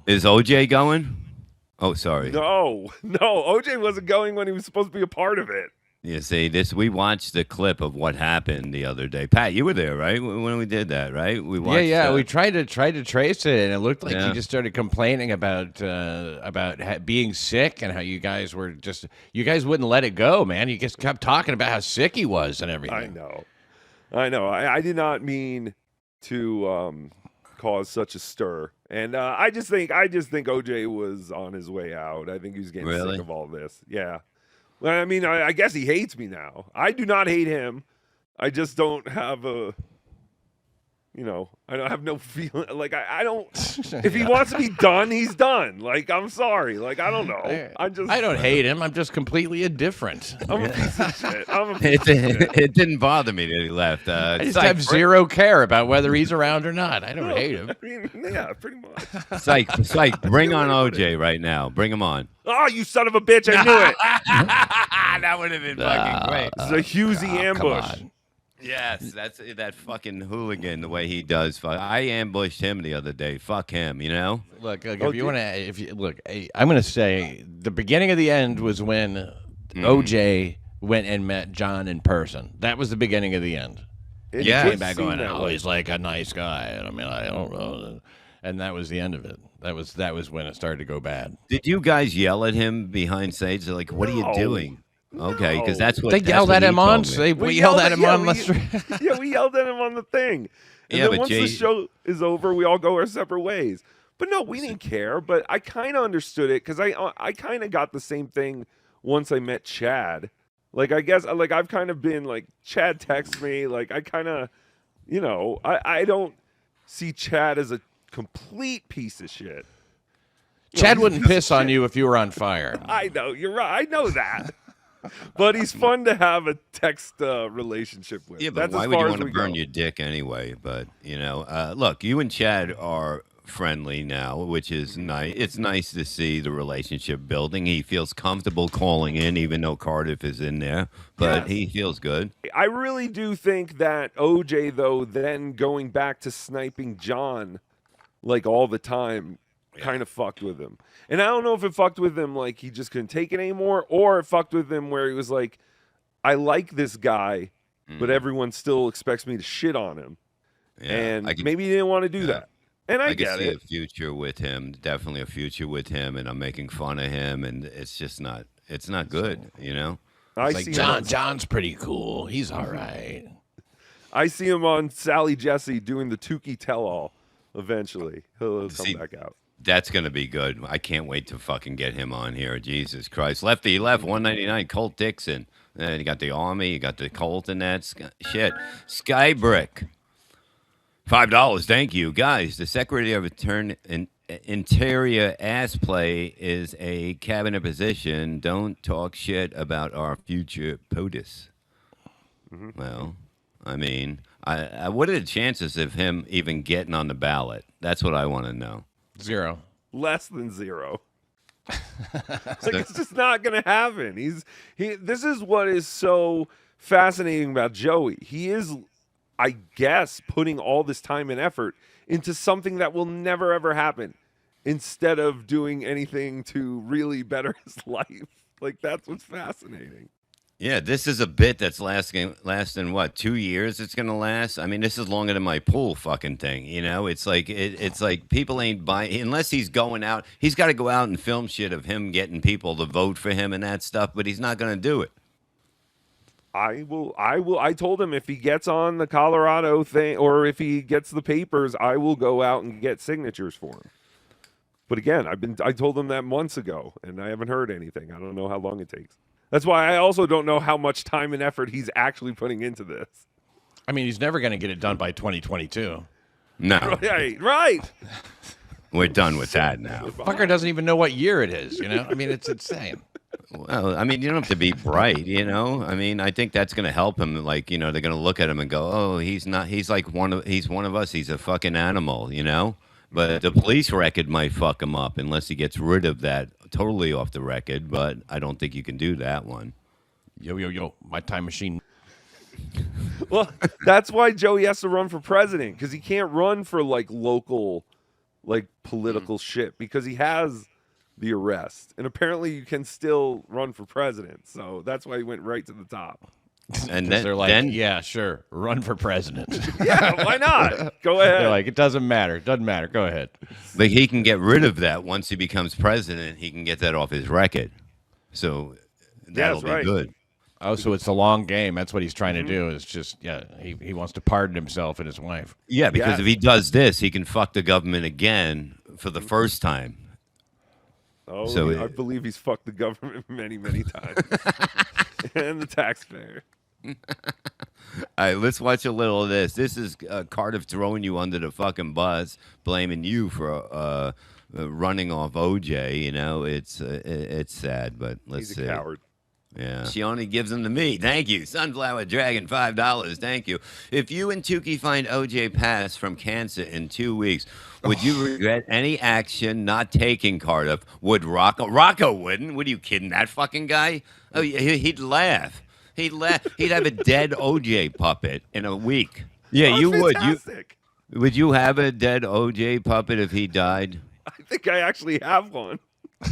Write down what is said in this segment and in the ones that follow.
Is OJ going? Oh, sorry. No, OJ wasn't going when he was supposed to be a part of it. You see, this we watched the clip of what happened the other day. Pat, you were there, right? When we did that, right? We Yeah, watched. yeah. We tried to trace it, and it looked like he Yeah. just started complaining about being sick and how you guys wouldn't let it go, man. You just kept talking about how sick he was and everything. I know. I did not mean to cause such a stir, and I just think OJ was on his way out. I think he was getting Really? sick of all this. Yeah. Well, I mean, I guess he hates me now. I do not hate him. I just don't have I don't have no feeling. Like, I don't. If he wants to be done, he's done. Like, I'm sorry. Like, I don't know. I don't hate him. I'm just completely indifferent. I'm a piece of shit. I'm a piece of shit. It didn't bother me that he left. I just have zero care about whether he's around or not. I don't hate him. I mean, yeah, pretty much. Psych, bring on OJ right now. Bring him on. Oh, you son of a bitch. I knew it. That would have been fucking great. It's a Husey ambush. Yes, that's that fucking hooligan. The way he does. I ambushed him the other day. Fuck him. You know. Look, if you want to, I'm going to say the beginning of the end was when OJ went and met John in person. That was the beginning of the end. It He did came back seem going, that "Oh, way. he's like a nice guy." And I mean, I don't know. And that was the end of it. That was when it started to go bad. Did you guys yell at him behind stage? Like, what are you No. doing? Okay, because that's what They yelled at him on. We yelled at him on the street. Yeah, we yelled at him on the thing. And Yeah, then but once the show is over, we all go our separate ways. But no, we didn't care. But I kind of understood it because I kind of got the same thing once I met Chad. Like, I guess, like, I've kind of been like, Chad texts me. Like, I kind of, I don't see Chad as a complete piece of shit. Chad wouldn't piss on you if you were on fire. I know, you're right. I know that. But he's fun to have a text relationship with. Yeah, but That's why as would you far want as to we burn go. your dick anyway? But look, you and Chad are friendly now, which is nice. It's nice to see the relationship building. He feels comfortable calling in, even though Cardiff is in there. But Yes. he feels good. I really do think that OJ, though, then going back to sniping John like all the time, kind of fucked with him. And I don't know if it fucked with him like he just couldn't take it anymore, or it fucked with him where he was like, I like this guy, but everyone still expects me to shit on him. Yeah, And I could- maybe he didn't want to do that. And I could get see it. a future with him. Definitely a future with him, and I'm making fun of him, and it's just not. It's not good, you know. I It's see like him on- John's pretty cool. He's all right. I see him on Sally Jesse doing the Tukey tell-all eventually. He'll come See, back out. That's gonna be good. I can't wait to fucking get him on here. Jesus Christ, lefty left 199. Colt Dixon. And you got the Army. You got the Colt and that shit. Skybrick. $5. Thank you, guys. The Secretary of Interior ass play is a cabinet position. Don't talk shit about our future POTUS. Well, I mean, what are the chances of him even getting on the ballot? That's what I want to know. 0. Less than 0. Like, it's just not gonna happen. This is what is so fascinating about Joey. He is, I guess, putting all this time and effort into something that will never ever happen, instead of doing anything to really better his life. Like, that's what's fascinating. Yeah, this is a bit that's lasting what, 2 years? It's gonna last. I mean, this is longer than my pool fucking thing. You know, it's like it's like people ain't buying unless he's going out. He's got to go out and film shit of him getting people to vote for him and that stuff. But he's not gonna do it. I will. I told him if he gets on the Colorado thing, or if he gets the papers, I will go out and get signatures for him. But again, I told him that months ago, and I haven't heard anything. I don't know how long it takes. That's why I also don't know how much time and effort he's actually putting into this. I mean, he's never going to get it done by 2022. No, Right. we're done with that now. Fucker doesn't even know what year it is, you know? I mean, it's insane. Well, I mean, you don't have to be bright, you know. I mean, I think that's gonna help him. Like, you know, they're gonna look at him and go, "Oh, he's not. He's like he's one of us. He's a fucking animal," you know. But the police record might fuck him up unless he gets rid of that totally off the record. But I don't think you can do that one. Yo, my time machine. Well, that's why Joey has to run for president, because he can't run for like local, like political shit because he has the arrest, and apparently you can still run for president. So that's why he went right to the top. And They're like, yeah, sure, run for president. Yeah, why not? Go ahead. They're like, it doesn't matter. Doesn't matter. Go ahead. But he can get rid of that once he becomes president. He can get that off his record. So that'll be good. Oh, so it's a long game. That's what he's trying to do. Is just he wants to pardon himself and his wife. Yeah, because if he does this, he can fuck the government again for the first time. Oh, so I believe he's fucked the government many, many times, and the taxpayer. All right, let's watch a little of this. This is Cardiff throwing you under the fucking bus, blaming you for running off OJ. You know, it's sad, but let's see. He's a coward. Yeah. She only gives them to me. Thank you. Sunflower Dragon, $5. Thank you. If you and Tookie find OJ passed from cancer in 2 weeks, would you regret any action not taking Cardiff? Would Rocco? Rocco wouldn't. What are you kidding? That fucking guy? Oh, he'd laugh. He'd laugh. He'd have a dead OJ puppet in a week. Yeah, you fantastic. would. Would you have a dead OJ puppet if he died? I think I actually have one.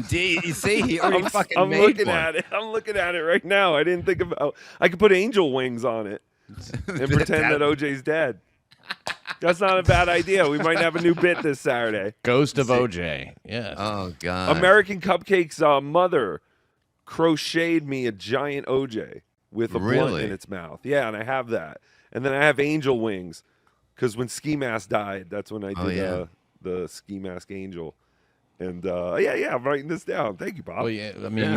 You see, he already fucking I'm made looking one. at it. I'm looking at it right now. I didn't think about. I could put angel wings on it and pretend that OJ's dead. That's not a bad idea. We might have a new bit this Saturday. Ghost of OJ. Yes. Oh God. American Cupcake's mother crocheted me a giant OJ with a blunt in its mouth. Yeah, and I have that. And then I have angel wings because when Ski Mask died, that's when I did the Ski Mask angel. And I'm writing this down. Thank you, Bob. Well, yeah, I mean,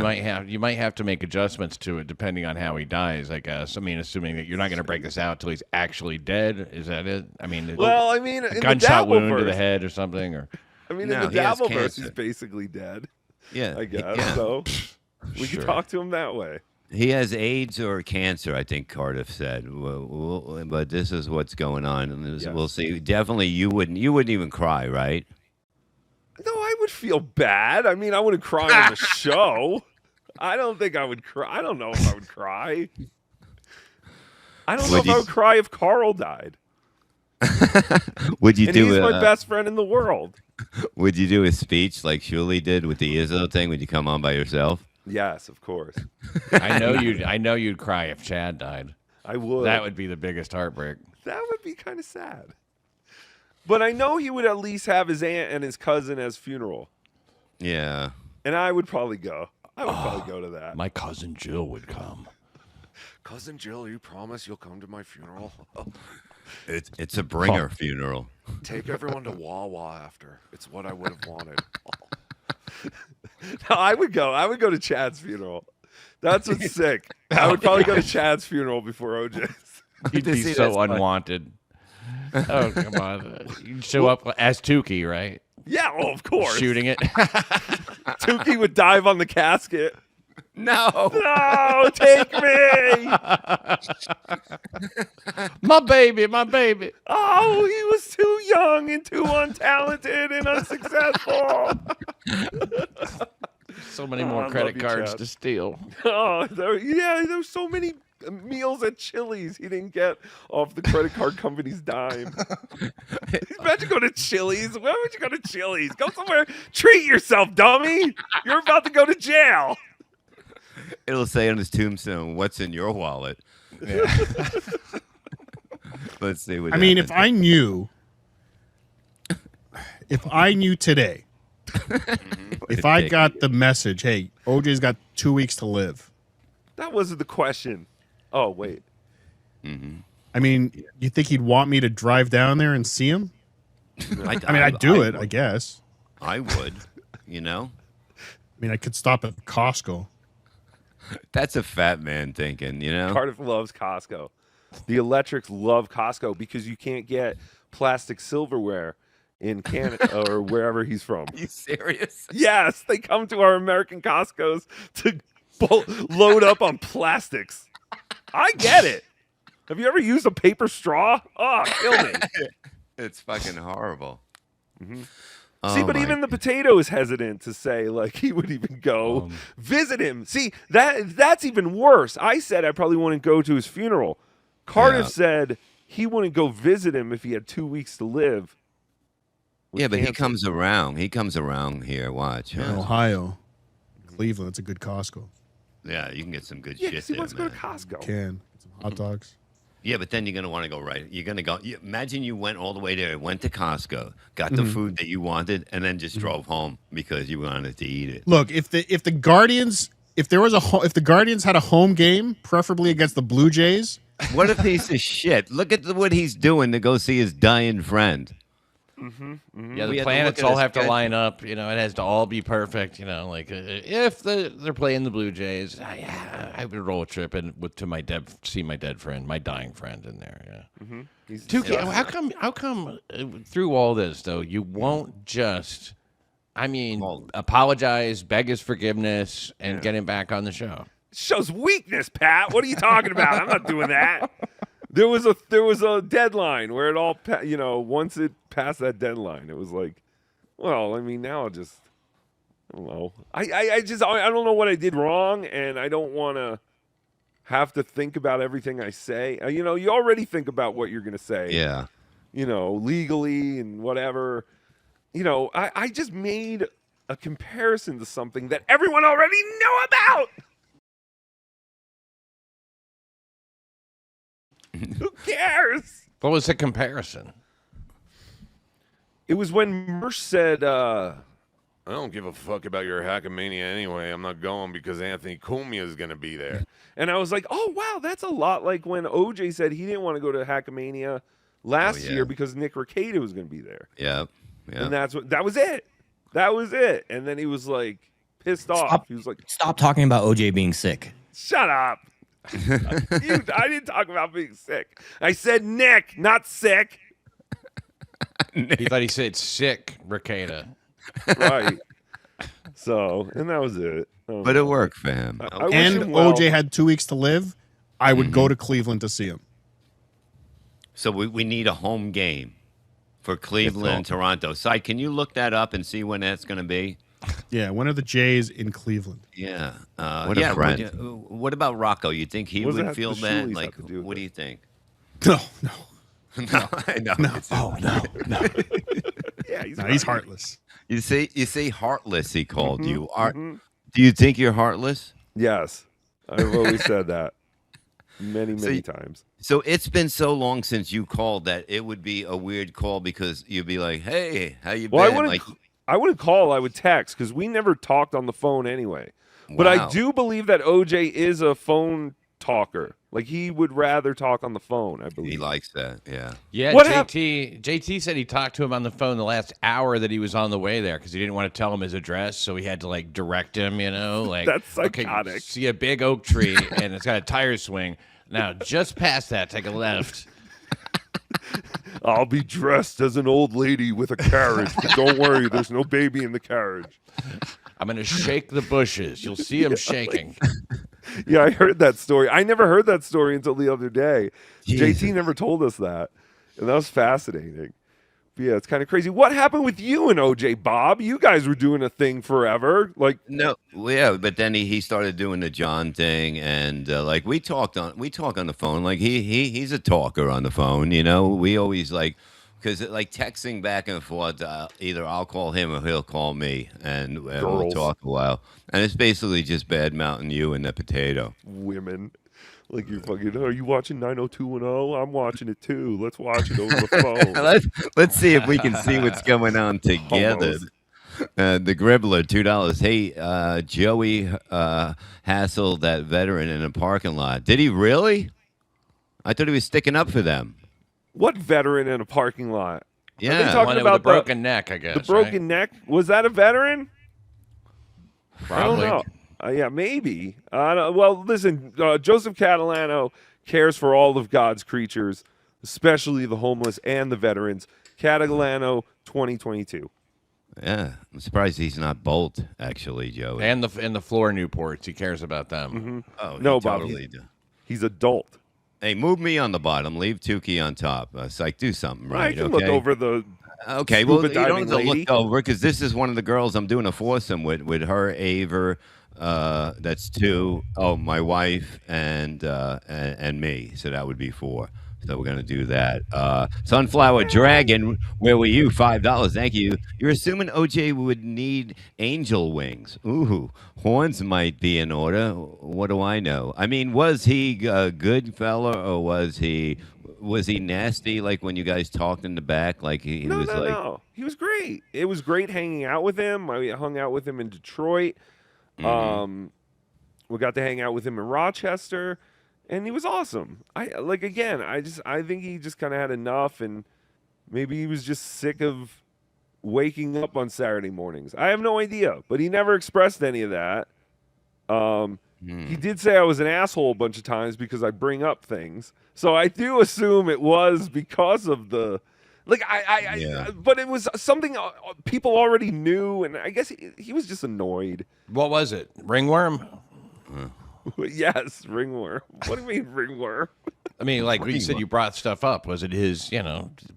you might have to make adjustments to it depending on how he dies. I guess. I mean, assuming that you're not going to break this out until he's actually dead. Is that it? I mean, a gunshot wound to the head or something, or. I mean, in the Dabbleverse, he's basically dead. Yeah, I guess so. We can talk to him that way. He has AIDS or cancer, I think Cardiff said. But this is what's going on, and we'll see. Definitely, you wouldn't even cry, right? No, I would feel bad. I mean, I wouldn't cry on the show. I don't think I would cry. I don't know if I would cry. I don't know if I would cry if Carl died. Would you do? He's my best friend in the world. Would you do a speech like Shuli did with the Izzo thing? Would you come on by yourself? Yes, of course. I know you'd cry if Chad died. I would. That would be the biggest heartbreak. That would be kind of sad. But I know he would at least have his aunt and his cousin as funeral. Yeah. And I would probably go. I would probably go to that. My cousin Jill would come. Cousin Jill, you promise you'll come to my funeral? It's a bringer funeral. Take everyone to Wawa after. It's what I would have wanted. No, I would go. I would go to Chad's funeral. That's what's sick. I would probably go to Chad's funeral before OJ's. You'd be so unwanted. Oh, come on. You'd show up as Tookie, right? Yeah, well, of course. Shooting it. Tookie would dive on the casket. No, take me. My baby, my baby. Oh, he was too young and too untalented and unsuccessful. So many more credit cards to steal. Oh, there's so many meals at Chili's he didn't get off the credit card company's dime. Imagine going to Chili's. Why would you go to Chili's? Go somewhere. Treat yourself, dummy. You're about to go to jail. It'll say on his tombstone, "What's in your wallet?" Yeah. Let's see what. I mean, if I knew today, if I got the message, hey, OJ's got 2 weeks to live. That wasn't the question. Oh, wait. I mean, you think he'd want me to drive down there and see him? I'd do it, I guess. I would, you know? I mean, I could stop at Costco. That's a fat man thinking, you know? Cardiff loves Costco. The Electrics love Costco because you can't get plastic silverware in Canada or wherever he's from. Are you serious? Yes, they come to our American Costco's to load up on plastics. I get it. Have you ever used a paper straw? Oh, kill me. It's fucking horrible. Mm-hmm. See, but even the potato is hesitant to say, like, he would even go visit him. See, that's even worse. I said I probably wouldn't go to his funeral. Cardiff said he wouldn't go visit him if he had 2 weeks to live. was Yeah, but he canceled. comes around. He comes around here. Watch. In huh? Ohio, Cleveland. It's a good Costco. Yeah, you can get some good Yeah, shit 'cause he there, wants to go man. to Costco. Can get some hot dogs. Yeah, but then you're gonna want to go right. You're gonna go. Imagine you went all the way there, went to Costco, got the food that you wanted, and then just drove home because you wanted to eat it. Look, if the Guardians, if the Guardians had a home game, preferably against the Blue Jays, What a piece of shit! Look at what he's doing to go see his dying friend. Yeah, We the had to planets look at all his have to schedule. line up. You know, it has to all be perfect. You know, like if they're playing the Blue Jays, I would roll a trip and to my see my dead friend, my dying friend in there. Yeah. He's Tukey, disgusting. how come through all this though you won't just, I mean, apologize, beg his forgiveness, and get him back on the show? Shows weakness, Pat. What are you talking about? I'm not doing that. There was a deadline where it all once it passed that deadline, it was like, well, I mean, now I don't know. I don't know what I did wrong, and I don't want to have to think about everything I say. You already think about what you're going to say. Yeah. Legally and whatever. I just made a comparison to something that everyone already knew about. Who cares? What was the comparison? It was when Mersh said, I don't give a fuck about your Hackamania anyway. I'm not going because Anthony Cumia is going to be there. And I was like, oh, wow, that's a lot like when OJ said he didn't want to go to Hackamania last year because Nick Rekieta was going to be there. Yeah. Yeah. And that was it. That was it. And then he was like pissed off. He was like, Stop talking about OJ being sick. shut up. I didn't talk about being sick. I said Nick, not sick. He thought he said sick, Rekieta. Right. So, and that was it. But it worked for him. I wish and him well. OJ had 2 weeks to live, I would go to Cleveland to see him. So we need a home game for Cleveland and Toronto. Sai, can you look that up and see when that's going to be? Yeah, when are the Jays in Cleveland? Yeah. What yeah. a friend. What about Rocco? You think he What does would that- feel the that? Shoolies Like, have to do with what do it? you think? No. No, I know. No. It's- Oh no. Yeah, he's, No, he's heartless. You say heartless. He called you. Do you think you're heartless? Yes. I've always said that many times. So it's been so long since you called that it would be a weird call because you'd be like, "Hey, how you Well, been?" I wouldn't call. I would text because we never talked on the phone anyway. But I Wow. do believe that OJ is a phone talker. Like he would rather talk on the phone. I believe. He likes that. Yeah. Yeah, What JT said he talked to him on the phone the last hour that he was on the way there because he didn't want to tell him his address, so he had to like direct him. Like That's okay, psychotic. see a big oak tree and it's got a tire swing. Now just past that, take a left. I'll be dressed as an old lady with a carriage, but don't worry, there's no baby in the carriage. I'm gonna shake the bushes. You'll see him shaking. Yeah, I heard that story. I never heard that story until the other day. Jesus. JT never told us that, and that was fascinating. But yeah, it's kind of crazy. What happened with you and OJ, Bob? You guys were doing a thing forever. Like, No, well, yeah, but then he started doing the John thing, and like we talk on the phone. Like he's a talker on the phone. We always like because like texting back and forth. Either I'll call him or he'll call me, and we'll Girls. talk a while. And it's basically just bad mouthing you and the potato. women. Like you're fucking. Are you watching 90210? I'm watching it too. Let's watch it over the phone. Let's see if we can see what's going on together. Homos. The Gribbler, $2. Hey, Joey hassled that veteran in a parking lot. Did he really? I thought he was sticking up for them. What veteran in a parking lot? Yeah. Are they The talking one with about the broken neck, I guess. the broken neck? Was that a veteran? Probably. I don't know. Yeah, maybe. Well, listen, Joseph Catalano cares for all of God's creatures, especially the homeless and the veterans. Catalano 2022. Yeah, I'm surprised he's not Bolt, actually, Joey. And the floor Newports. He cares about them. Oh, he No, Bob, totally do. He's adult. Hey, move me on the bottom. Leave Tukey on top. It's like, do something right, I can okay? look over the. Okay, well, scuba you don't diving have to lady. look over because this is one of the girls I'm doing a foursome with her, Aver, that's 2. Oh, my wife and me. So that would be 4. So we're gonna do that. Sunflower Dragon, where were you? $5. Thank you. You're assuming OJ would need angel wings. Ooh, horns might be in order. What do I know? I mean, was he a good fella or was he nasty? Like when you guys talked in the back, like he No, was no, like. no. He was great. It was great hanging out with him. I hung out with him in Detroit. We got to hang out with him in Rochester, and he was awesome. I think he just kind of had enough, and maybe he was just sick of waking up on Saturday mornings. I have no idea, but he never expressed any of that. He did say I was an asshole a bunch of times because I bring up things. So I do assume it was because of the but it was something people already knew, and I guess he was just annoyed. What was it? Ringworm? Yes, ringworm. What do you mean ringworm? I mean, like you said, you brought stuff up. Was it his,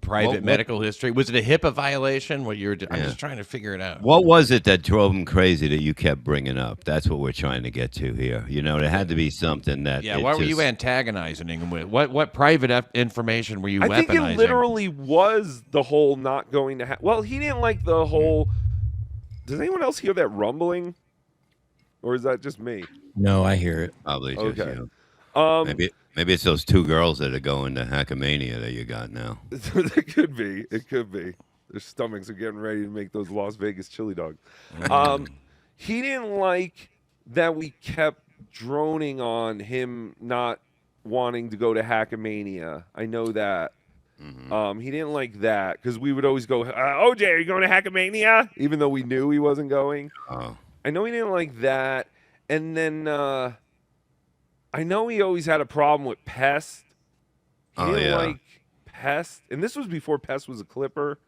private medical history? Was it a HIPAA violation? I'm just trying to figure it out. What was it that drove him crazy that you kept bringing up? That's what we're trying to get to here. There had to be something that. Yeah, why were you antagonizing him with? What private information were you weaponizing? I think it literally was the whole not going to well, he didn't like the whole. Does anyone else hear that rumbling? Or is that just me? No, I hear it. Probably just Okay. you. Maybe it's those two girls that are going to Hackamania that you got now. It could be. It could be. Their stomachs are getting ready to make those Las Vegas chili dogs. He didn't like that we kept droning on him not wanting to go to Hackamania. I know that. He didn't like that because we would always go, OJ, are you going to Hackamania? Even though we knew he wasn't going. Oh. I know he didn't like that. And then I know he always had a problem with Pest. He didn't like Pest. And this was before Pest was a Clipper.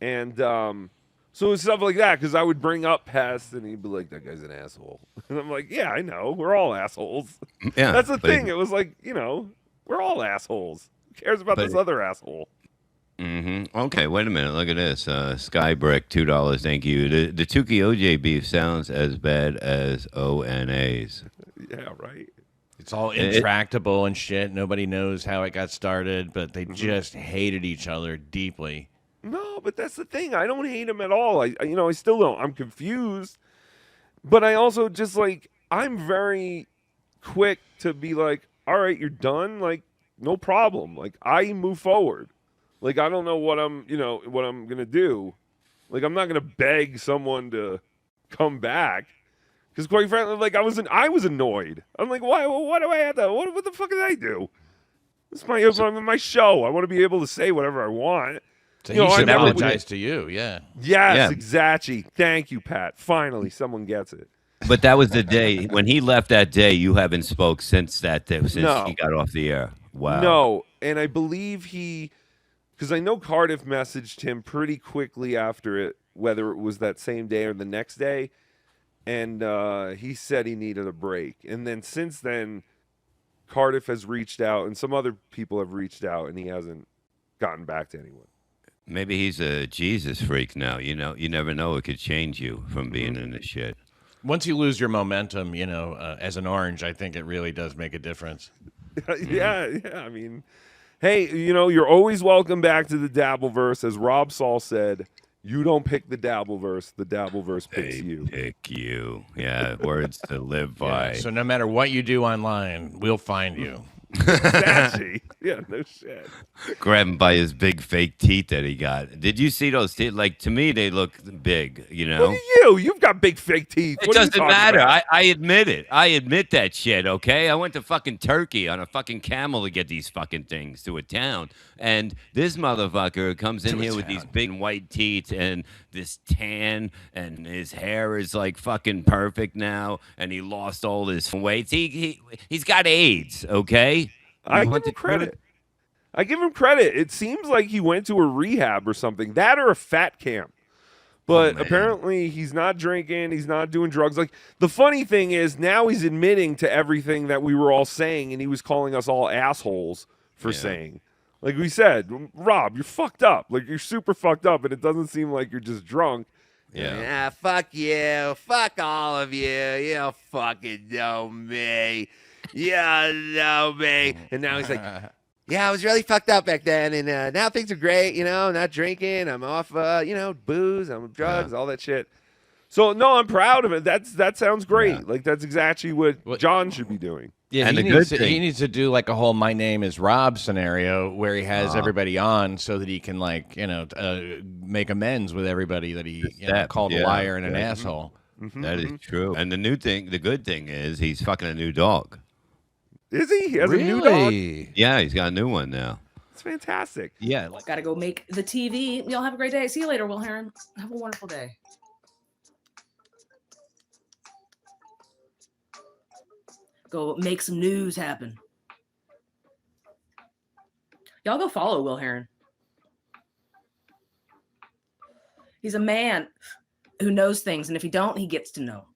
And so it was stuff like that because I would bring up Pest and he'd be like, that guy's an asshole. And I'm like, yeah, I know. We're all assholes. Yeah, that's the thing. It was like, we're all assholes. Who cares about this other asshole? Okay, wait a minute. Look at this. Skybrick, $2. Thank you. The Tukey OJ beef sounds as bad as ONA's. Yeah, right. It's all intractable and shit. Nobody knows how it got started, but they just hated each other deeply. No, but that's the thing. I don't hate him at all. I still don't. I'm confused. But I also just I'm very quick to be like, all right, you're done. Like, no problem. Like, I move forward. Like, I don't know what I'm going to do. Like, I'm not going to beg someone to come back. Because quite frankly, I was annoyed. I'm like, why do I have to, what the fuck did I do? This is my show. I want to be able to say whatever I want. So he should apologize to you, yeah. Yes, exactly. Thank you, Pat. Finally, someone gets it. But that was the day. When he left that day, you haven't spoke since that day, he got off the air. Wow. No, and I believe because I know Cardiff messaged him pretty quickly after it, whether it was that same day or the next day, and he said he needed a break. And then since then, Cardiff has reached out, and some other people have reached out, and he hasn't gotten back to anyone. Maybe he's a Jesus freak now. You never know. It could change you from being in this shit. Once you lose your momentum, as an orange, I think it really does make a difference. Yeah. I mean, hey, you're always welcome back to the Dabbleverse. As Rob Saul said, you don't pick the Dabbleverse. The Dabbleverse picks you. Pick you. Yeah, words to live by. So no matter what you do online, we'll find you. Exactly. Yeah, no shit. Grab him by his big fake teeth that he got. Did you see those teeth? Like, to me, they look big, What are you? You've got big fake teeth. It doesn't matter. I admit it. I admit that shit, okay? I went to fucking Turkey on a fucking camel to get these fucking things to a town. And this motherfucker comes in here with these big white teeth and this tan, and his hair is like fucking perfect now, and he lost all his weight. He's got AIDS, okay? I give him credit. I give him credit. It seems like he went to a rehab or something. That or a fat camp. But apparently he's not drinking. He's not doing drugs. Like, the funny thing is now he's admitting to everything that we were all saying, and he was calling us all assholes for saying. Like we said, Rob, you're fucked up. Like, you're super fucked up, and it doesn't seem like you're just drunk. Yeah. Fuck you. Fuck all of you. You don't fucking know me. You don't know me. And now he's like, yeah, I was really fucked up back then, and now things are great. You know, not drinking. I'm off, you know, booze. I'm drugs, all that shit. So no, I'm proud of it. That sounds great. Yeah. Like that's exactly what John should be doing. Yeah, And he the needs, good to, he thing- needs to do like a whole "My name is Rob" scenario where he has everybody on so that he can like make amends with everybody that he called a liar and an asshole. That is true. And the good thing is he's fucking a new dog. Is he? He has a new dog. Yeah, he's got a new one now. It's fantastic. Yeah, Gotta go make the TV. Y'all have a great day. See you later, Will Heron. Have a wonderful day. Go make some news happen. Y'all go follow Will Heron. He's a man who knows things, and if he don't, he gets to know.